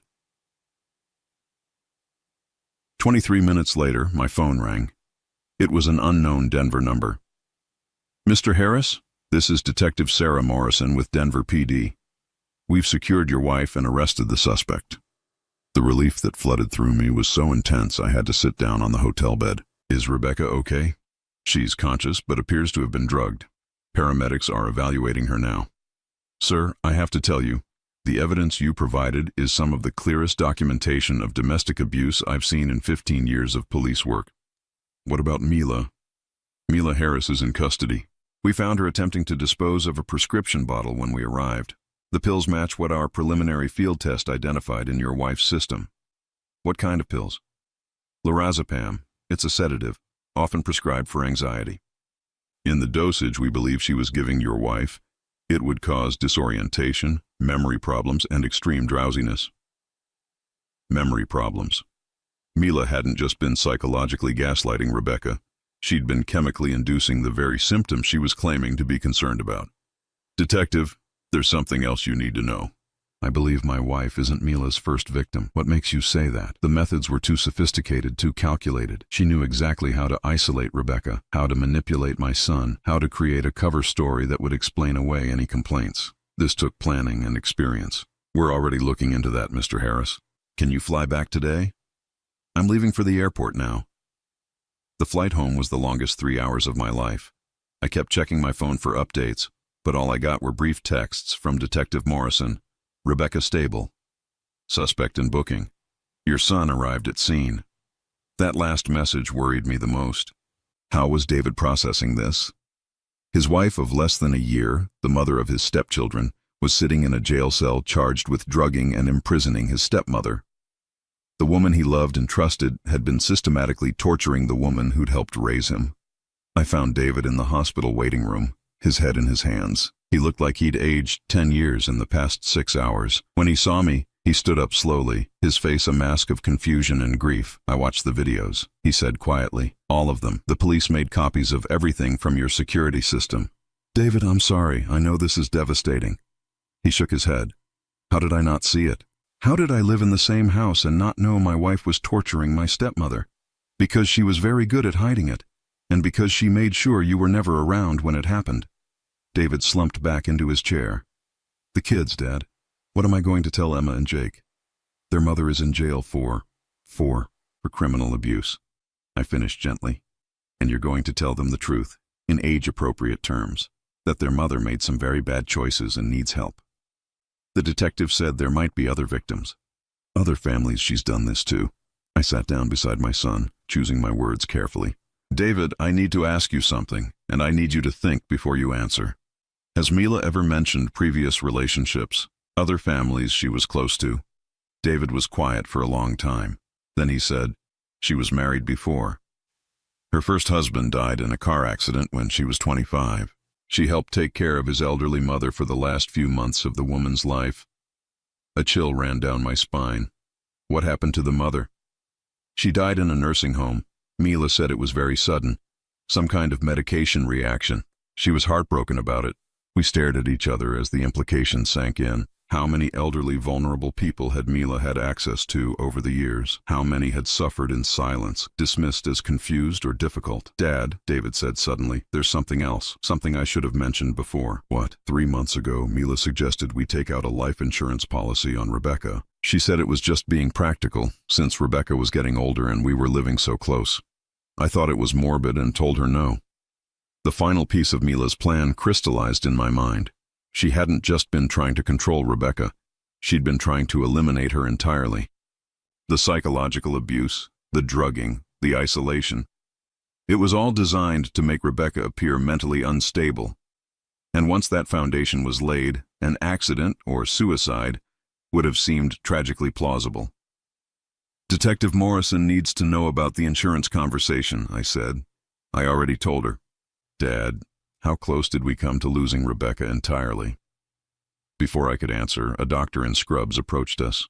23 minutes later, my phone rang. It was an unknown Denver number. Mr. Harris, this is Detective Sarah Morrison with Denver PD. We've secured your wife and arrested the suspect. The relief that flooded through me was so intense I had to sit down on the hotel bed. Is Rebecca okay? She's conscious but appears to have been drugged. Paramedics are evaluating her now. Sir, I have to tell you, the evidence you provided is some of the clearest documentation of domestic abuse I've seen in 15 years of police work. What about Mila? Mila Harris is in custody. We found her attempting to dispose of a prescription bottle when we arrived. The pills match what our preliminary field test identified in your wife's system. What kind of pills? Lorazepam. It's a sedative, often prescribed for anxiety. In the dosage we believe she was giving your wife, it would cause disorientation, memory problems, and extreme drowsiness. Memory problems. Mila hadn't just been psychologically gaslighting Rebecca. She'd been chemically inducing the very symptoms she was claiming to be concerned about. Detective, there's something else you need to know. I believe my wife isn't Mila's first victim. What makes you say that? The methods were too sophisticated, too calculated. She knew exactly how to isolate Rebecca, how to manipulate my son, how to create a cover story that would explain away any complaints. This took planning and experience. We're already looking into that, Mr. Harris. Can you fly back today? I'm leaving for the airport now. The flight home was the longest 3 hours of my life. I kept checking my phone for updates, but all I got were brief texts from Detective Morrison. Rebecca stable. Suspect in booking. Your son arrived at scene. That last message worried me the most. How was David processing this? His wife of less than a year, the mother of his stepchildren, was sitting in a jail cell charged with drugging and imprisoning his stepmother. The woman he loved and trusted had been systematically torturing the woman who'd helped raise him. I found David in the hospital waiting room, his head in his hands. He looked like he'd aged 10 years in the past 6 hours. When he saw me, he stood up slowly, his face a mask of confusion and grief. I watched the videos, he said quietly. All of them. The police made copies of everything from your security system. David, I'm sorry. I know this is devastating. He shook his head. How did I not see it? How did I live in the same house and not know my wife was torturing my stepmother? Because she was very good at hiding it, and because she made sure you were never around when it happened. David slumped back into his chair. The kids, Dad. What am I going to tell Emma and Jake? Their mother is in jail for criminal abuse. I finished gently. And you're going to tell them the truth, in age-appropriate terms, that their mother made some very bad choices and needs help. The detective said there might be other victims. Other families she's done this to. I sat down beside my son, choosing my words carefully. David, I need to ask you something, and I need you to think before you answer. Has Mila ever mentioned previous relationships, other families she was close to? David was quiet for a long time. Then he said, she was married before. Her first husband died in a car accident when she was 25. She helped take care of his elderly mother for the last few months of the woman's life. A chill ran down my spine. What happened to the mother? She died in a nursing home. Mila said it was very sudden, some kind of medication reaction. She was heartbroken about it. We stared at each other as the implications sank in. How many elderly, vulnerable people had Mila had access to over the years? How many had suffered in silence, dismissed as confused or difficult? Dad, David said suddenly, there's something else, something I should have mentioned before. What? 3 months ago, Mila suggested we take out a life insurance policy on Rebecca. She said it was just being practical, since Rebecca was getting older and we were living so close. I thought it was morbid and told her no. The final piece of Mila's plan crystallized in my mind. She hadn't just been trying to control Rebecca. She'd been trying to eliminate her entirely. The psychological abuse, the drugging, the isolation. It was all designed to make Rebecca appear mentally unstable. And once that foundation was laid, an accident or suicide would have seemed tragically plausible. Detective Morrison needs to know about the insurance conversation, I said. I already told her. Dad, how close did we come to losing Rebecca entirely? Before I could answer, a doctor in scrubs approached us.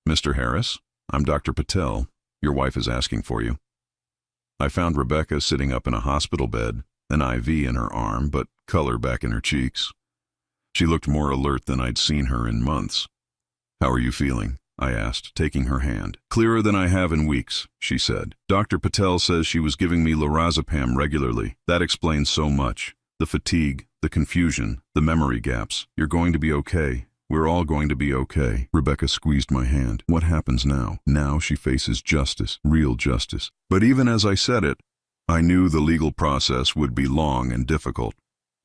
Mr. Harris, I'm Dr. Patel. Your wife is asking for you. I found Rebecca sitting up in a hospital bed, an IV in her arm, but color back in her cheeks. She looked more alert than I'd seen her in months. How are you feeling? I asked, taking her hand. Clearer than I have in weeks, she said. Dr. Patel says she was giving me lorazepam regularly. That explains so much. The fatigue, the confusion, the memory gaps. You're going to be okay. We're all going to be okay. Rebecca squeezed my hand. What happens now? Now she faces justice, real justice. But even as I said it, I knew the legal process would be long and difficult.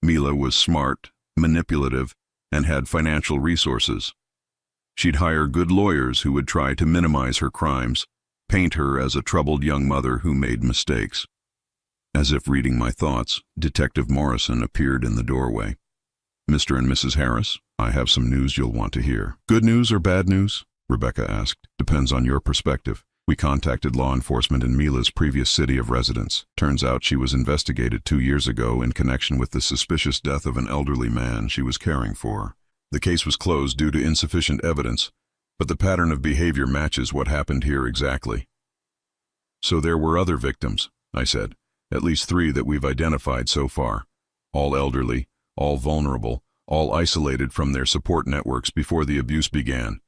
Mila was smart, manipulative, and had financial resources. She'd hire good lawyers who would try to minimize her crimes, paint her as a troubled young mother who made mistakes. As if reading my thoughts, Detective Morrison appeared in the doorway. Mr. and Mrs. Harris, I have some news you'll want to hear. Good news or bad news? Rebecca asked. Depends on your perspective. We contacted law enforcement in Mila's previous city of residence. Turns out she was investigated 2 years ago in connection with the suspicious death of an elderly man she was caring for. The case was closed due to insufficient evidence, but the pattern of behavior matches what happened here exactly. So there were other victims, I said, at least 3 that we've identified so far. All elderly, all vulnerable, all isolated from their support networks before the abuse began.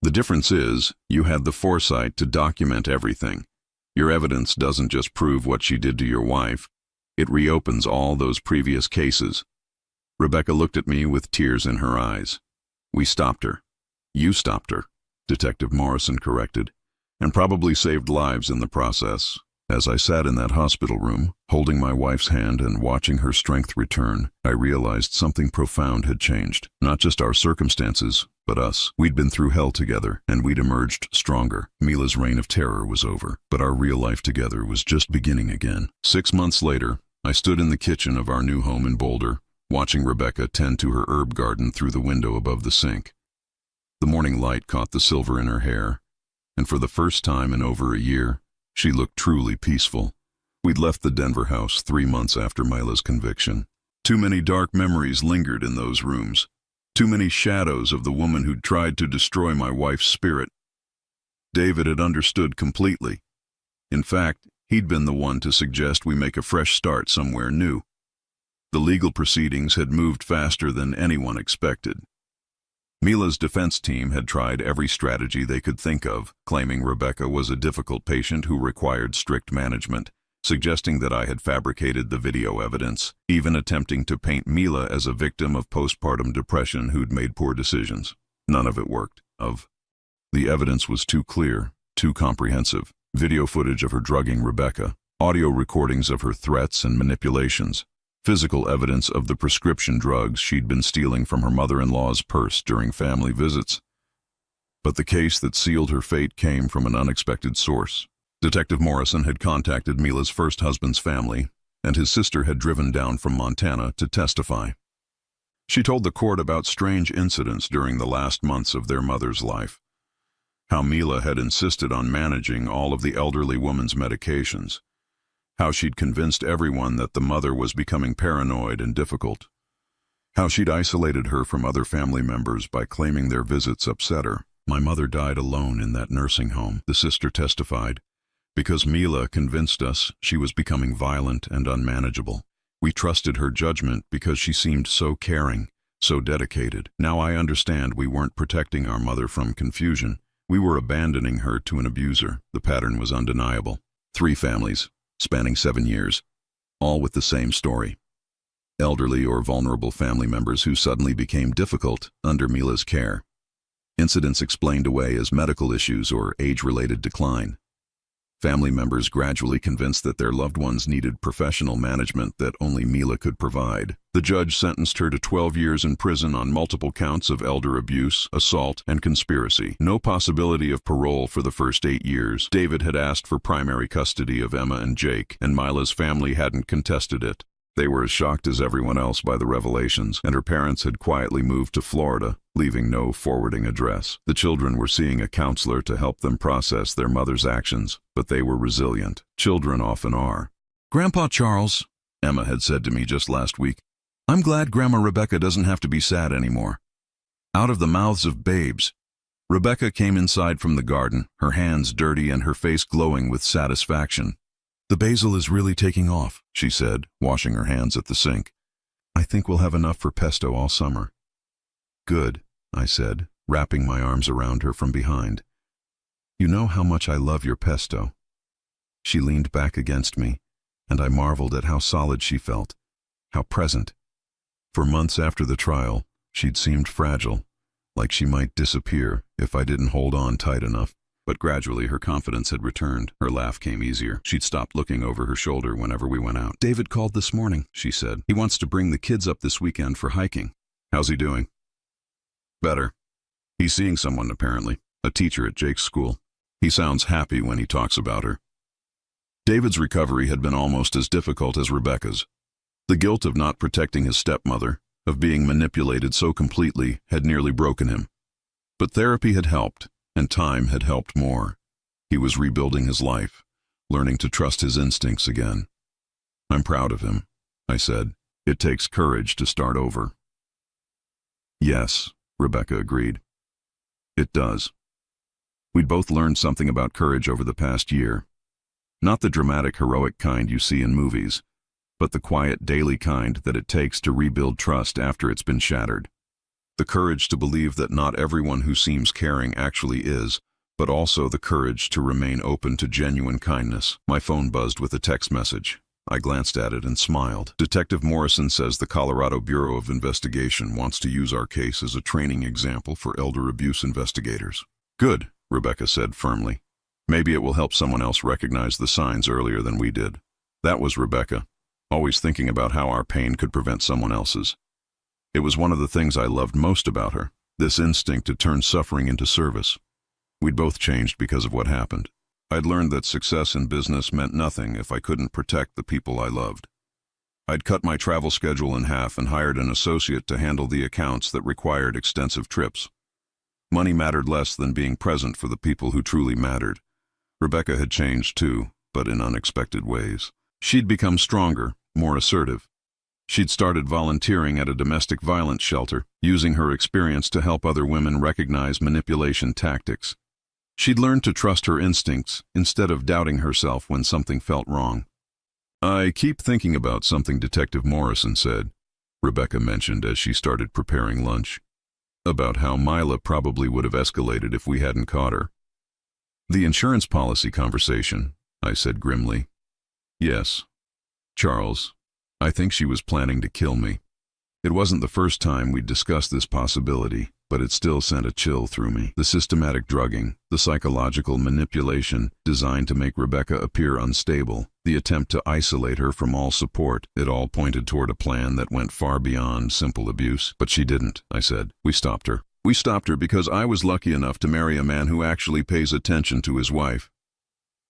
The difference is, you had the foresight to document everything. Your evidence doesn't just prove what she did to your wife, it reopens all those previous cases. Rebecca looked at me with tears in her eyes. We stopped her. You stopped her, Detective Morrison corrected, and probably saved lives in the process. As I sat in that hospital room, holding my wife's hand and watching her strength return, I realized something profound had changed. Not just our circumstances, but us. We'd been through hell together, and we'd emerged stronger. Mila's reign of terror was over, but our real life together was just beginning again. 6 months later, I stood in the kitchen of our new home in Boulder, watching Rebecca tend to her herb garden through the window above the sink. The morning light caught the silver in her hair, and for the first time in over a year, she looked truly peaceful. We'd left the Denver house 3 months after Mila's conviction. Too many dark memories lingered in those rooms. Too many shadows of the woman who'd tried to destroy my wife's spirit. David had understood completely. In fact, he'd been the one to suggest we make a fresh start somewhere new. The legal proceedings had moved faster than anyone expected. Mila's defense team had tried every strategy they could think of, claiming Rebecca was a difficult patient who required strict management, suggesting that I had fabricated the video evidence, even attempting to paint Mila as a victim of postpartum depression who'd made poor decisions. None of it worked. The evidence was too clear, too comprehensive. Video footage of her drugging Rebecca, audio recordings of her threats and manipulations, physical evidence of the prescription drugs she'd been stealing from her mother-in-law's purse during family visits. But the case that sealed her fate came from an unexpected source. Detective Morrison had contacted Mila's first husband's family, and his sister had driven down from Montana to testify. She told the court about strange incidents during the last months of their mother's life. How Mila had insisted on managing all of the elderly woman's medications. How she'd convinced everyone that the mother was becoming paranoid and difficult. How she'd isolated her from other family members by claiming their visits upset her. My mother died alone in that nursing home, the sister testified, because Mila convinced us she was becoming violent and unmanageable. We trusted her judgment because she seemed so caring, so dedicated. Now I understand we weren't protecting our mother from confusion. We were abandoning her to an abuser. The pattern was undeniable. 3 families, spanning 7 years, all with the same story. Elderly or vulnerable family members who suddenly became difficult under Mila's care. Incidents explained away as medical issues or age-related decline. Family members gradually convinced that their loved ones needed professional management that only Mila could provide. The judge sentenced her to 12 years in prison on multiple counts of elder abuse, assault, and conspiracy. No possibility of parole for the first 8 years. David had asked for primary custody of Emma and Jake, and Mila's family hadn't contested it. They were as shocked as everyone else by the revelations, and her parents had quietly moved to Florida, leaving no forwarding address. The children were seeing a counselor to help them process their mother's actions, but they were resilient. Children often are. "Grandpa Charles," Emma had said to me just last week, "I'm glad Grandma Rebecca doesn't have to be sad anymore." Out of the mouths of babes, Rebecca came inside from the garden, her hands dirty and her face glowing with satisfaction. "The basil is really taking off," she said, washing her hands at the sink. "I think we'll have enough for pesto all summer." "Good," I said, wrapping my arms around her from behind. "You know how much I love your pesto." She leaned back against me, and I marveled at how solid she felt, how present. For months after the trial, she'd seemed fragile, like she might disappear if I didn't hold on tight enough. But gradually her confidence had returned. Her laugh came easier. She'd stopped looking over her shoulder whenever we went out. "David called this morning," she said. "He wants to bring the kids up this weekend for hiking." "How's he doing?" "Better. He's seeing someone, apparently. A teacher at Jake's school. He sounds happy when he talks about her." David's recovery had been almost as difficult as Rebecca's. The guilt of not protecting his stepmother, of being manipulated so completely, had nearly broken him. But therapy had helped. And time had helped more. He was rebuilding his life, learning to trust his instincts again. "I'm proud of him," I said. "It takes courage to start over." "Yes," Rebecca agreed. "It does." We'd both learned something about courage over the past year. Not the dramatic, heroic kind you see in movies, but the quiet, daily kind that it takes to rebuild trust after it's been shattered. The courage to believe that not everyone who seems caring actually is, but also the courage to remain open to genuine kindness. My phone buzzed with a text message. I glanced at it and smiled. "Detective Morrison says the Colorado Bureau of Investigation wants to use our case as a training example for elder abuse investigators." "Good," Rebecca said firmly. "Maybe it will help someone else recognize the signs earlier than we did." That was Rebecca, always thinking about how our pain could prevent someone else's. It was one of the things I loved most about her, this instinct to turn suffering into service. We'd both changed because of what happened. I'd learned that success in business meant nothing if I couldn't protect the people I loved. I'd cut my travel schedule in half and hired an associate to handle the accounts that required extensive trips. Money mattered less than being present for the people who truly mattered. Rebecca had changed too, but in unexpected ways. She'd become stronger, more assertive. She'd started volunteering at a domestic violence shelter, using her experience to help other women recognize manipulation tactics. She'd learned to trust her instincts instead of doubting herself when something felt wrong. "I keep thinking about something Detective Morrison said," Rebecca mentioned as she started preparing lunch. "About how Mila probably would have escalated if we hadn't caught her." "The insurance policy conversation," I said grimly. "Yes, Charles. I think she was planning to kill me. It wasn't the first time we'd discussed this possibility, but it still sent a chill through me. The systematic drugging, the psychological manipulation designed to make Rebecca appear unstable, the attempt to isolate her from all support, it all pointed toward a plan that went far beyond simple abuse. "But she didn't," I said. "We stopped her." We stopped her because I was lucky enough to marry a man who actually pays attention to his wife,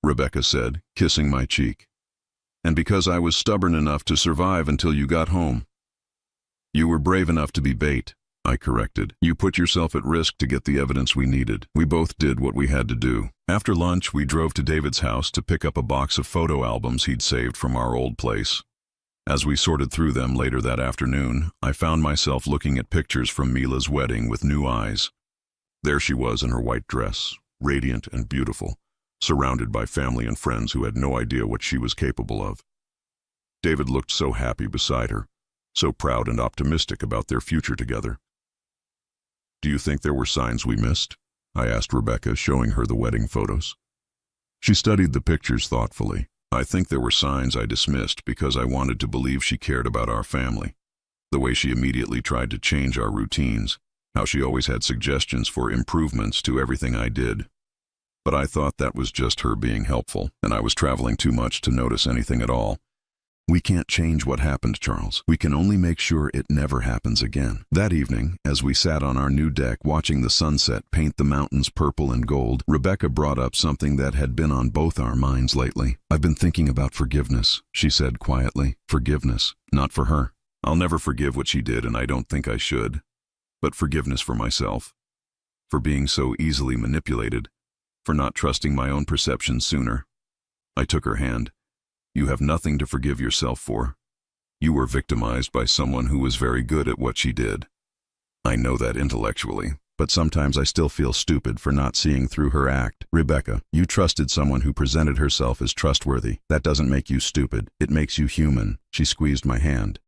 Rebecca said, kissing my cheek. And because I was stubborn enough to survive until you got home. You were brave enough to be bait, I corrected. You put yourself at risk to get the evidence we needed. We both did what we had to do. After lunch, we drove to David's house to pick up a box of photo albums he'd saved from our old place. As we sorted through them later that afternoon, I found myself looking at pictures from Mila's wedding with new eyes. There she was in her white dress, radiant and beautiful, surrounded by family and friends who had no idea what she was capable of. David looked so happy beside her, so proud and optimistic about their future together. Do you think there were signs we missed? I asked Rebecca, showing her the wedding photos. She studied the pictures thoughtfully. I think there were signs I dismissed because I wanted to believe she cared about our family. The way she immediately tried to change our routines, how she always had suggestions for improvements to everything I did. But I thought that was just her being helpful, and I was traveling too much to notice anything at all. We can't change what happened, Charles. We can only make sure it never happens again. That evening, as we sat on our new deck watching the sunset paint the mountains purple and gold, Rebecca brought up something that had been on both our minds lately. I've been thinking about forgiveness, she said quietly. Forgiveness, not for her. I'll never forgive what she did, and I don't think I should. But forgiveness for myself. For being so easily manipulated. For not trusting my own perceptions sooner. I took her hand. You have nothing to forgive yourself for. You were victimized by someone who was very good at what she did. I know that intellectually, but sometimes I still feel stupid for not seeing through her act. Rebecca, you trusted someone who presented herself as trustworthy. That doesn't make you stupid. It makes you human. She squeezed my hand.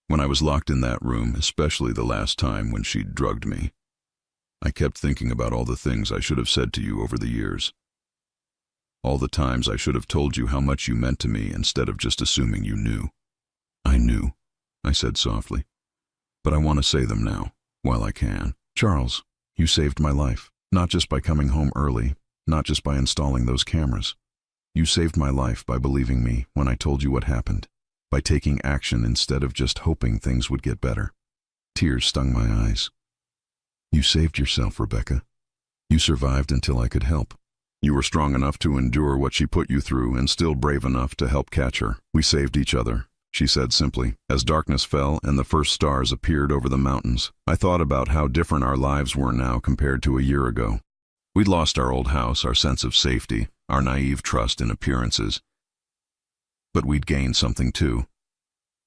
When I was locked in that room, especially the last time when she drugged me, I kept thinking about all the things I should have said to you over the years. All the times I should have told you how much you meant to me instead of just assuming you knew. I knew, I said softly. But I want to say them now, while I can. Charles, you saved my life. Not just by coming home early, not just by installing those cameras. You saved my life by believing me when I told you what happened, by taking action instead of just hoping things would get better. Tears stung my eyes. You saved yourself, Rebecca. You survived until I could help. You were strong enough to endure what she put you through and still brave enough to help catch her. We saved each other, she said simply. As darkness fell and the first stars appeared over the mountains, I thought about how different our lives were now compared to a year ago. We'd lost our old house, our sense of safety, our naive trust in appearances. But we'd gained something too.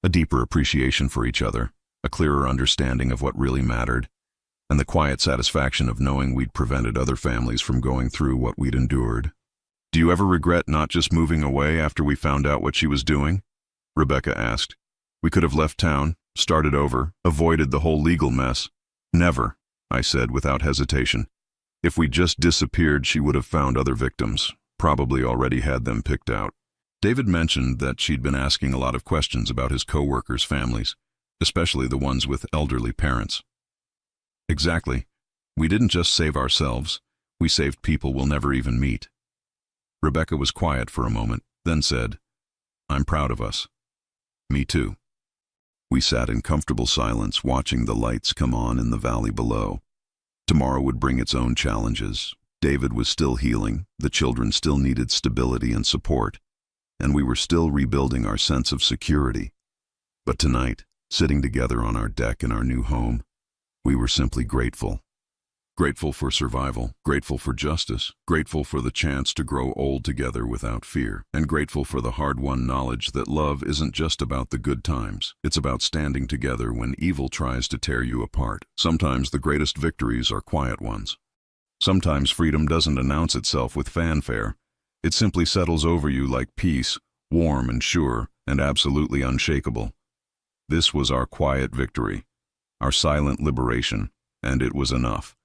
A deeper appreciation for each other, a clearer understanding of what really mattered, and the quiet satisfaction of knowing we'd prevented other families from going through what we'd endured. Do you ever regret not just moving away after we found out what she was doing? Rebecca asked. We could have left town, started over, avoided the whole legal mess. Never, I said without hesitation. If we just disappeared, she would have found other victims, probably already had them picked out. David mentioned that she'd been asking a lot of questions about his co-workers' families, especially the ones with elderly parents. Exactly. We didn't just save ourselves, we saved people we'll never even meet. Rebecca was quiet for a moment, then said, I'm proud of us. Me too. We sat in comfortable silence, watching the lights come on in the valley below. Tomorrow would bring its own challenges. David was still healing, the children still needed stability and support, and we were still rebuilding our sense of security. But tonight, sitting together on our deck in our new home, we were simply grateful. Grateful for survival, grateful for justice, grateful for the chance to grow old together without fear, and grateful for the hard-won knowledge that love isn't just about the good times. It's about standing together when evil tries to tear you apart. Sometimes the greatest victories are quiet ones. Sometimes freedom doesn't announce itself with fanfare. It simply settles over you like peace, warm and sure, and absolutely unshakable. This was our quiet victory, our silent liberation, and it was enough.